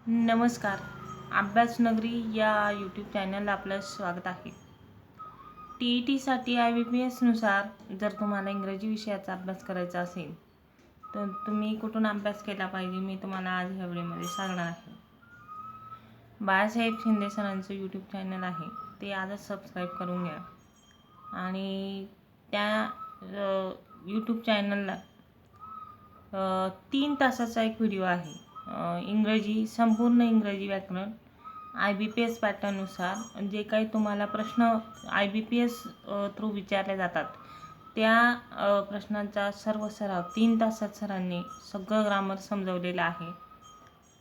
नमस्कार. अभ्यासनगरी या यूट्यूब चॅनलला आपलं स्वागत आहे. TETसाठी IBPSनुसार जर तुम्हाला इंग्रजी विषयाचा अभ्यास करायचा असेल तर तुम्ही कुठून अभ्यास केला पाहिजे मी तुम्हाला आज ह्या व्हिडिओमध्ये सांगणार आहे. बाळासाहेब शिंदे सरांचं यूट्यूब चॅनल आहे, ते आजच सबस्क्राईब करून घ्या. आणि त्या यूट्यूब चॅनलला 3 तासाचा एक व्हिडिओ आहे. इंग्रजी संपूर्ण इंग्रजी व्याकरण IBPS पॅटर्ननुसार जे काही तुम्हाला प्रश्न IBPS थ्रू विचारले जातात त्या प्रश्नांचा सर्व सराव 3 तासात सरांनी सगळं ग्रामर समजवलेलं आहे.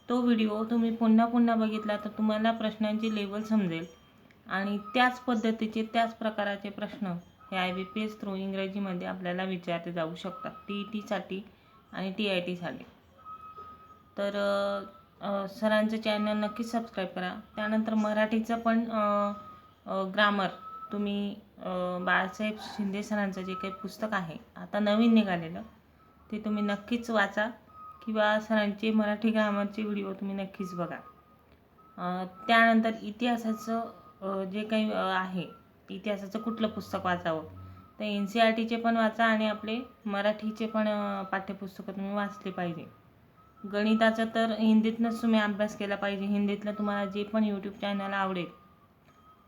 तो व्हिडिओ तुम्ही पुन्हा पुन्हा बघितला तर तुम्हाला प्रश्नांची लेवल समजेल आणि त्याच पद्धतीचे त्याच प्रकाराचे प्रश्न हे IBPS थ्रू इंग्रजीमध्ये आपल्याला विचारले जाऊ शकतात TETसाठी आणि TITसाठी. तर सरांचं चॅनल नक्की सबस्क्राईब करा. त्यानंतर मराठीचं पण ग्रामर तुम्ही बाळासाहेब शिंदे सरांचं जे काही पुस्तक आहे आता नवीन निघालेलं ते तुम्ही नक्कीच वाचा किंवा सरांचे मराठी ग्रामरचे व्हिडिओ तुम्ही नक्कीच बघा. त्यानंतर इतिहासाचं जे काही आहे इतिहासाचं कुठलं पुस्तक वाचावं तर NCERTचे पण वाचा आणि आपले मराठीचे पण पाठ्यपुस्तकं तुम्ही वाचले पाहिजे. गणिताचं तर हिंदीतनंच तुम्ही अभ्यास केला पाहिजे. हिंदीतलं तुम्हाला जे पण यूट्यूब चॅनल आवडेल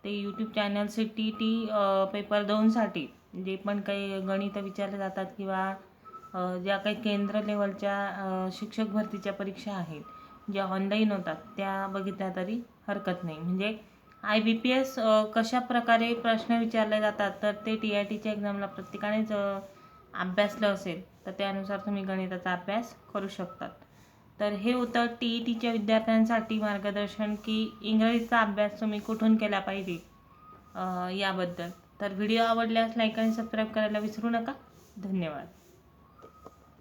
ते यूट्यूब चॅनलचे TET पेपर 2साठी जे पण काही गणित विचारले जातात किंवा ज्या काही केंद्र लेवलच्या शिक्षक भरतीच्या परीक्षा आहेत ज्या ऑनलाईन होतात त्या बघितल्या तरी हरकत नाही. म्हणजे IBPS कशा प्रकारे प्रश्न विचारले जातात तर ते TITच्या एक्झामला प्रत्येकानेच अभ्यासलं असेल तर त्यानुसार तुम्ही गणिताचा अभ्यास करू शकतात. तर हे होतं TETच्या विद्यार्थ्यांसाठी मार्गदर्शन की इंग्रजीचा अभ्यास तुम्ही कुठून केला पाहिजे याबद्दल. तर व्हिडिओ आवडल्यास लाईक आणि सबस्क्राईब करायला विसरू नका. धन्यवाद.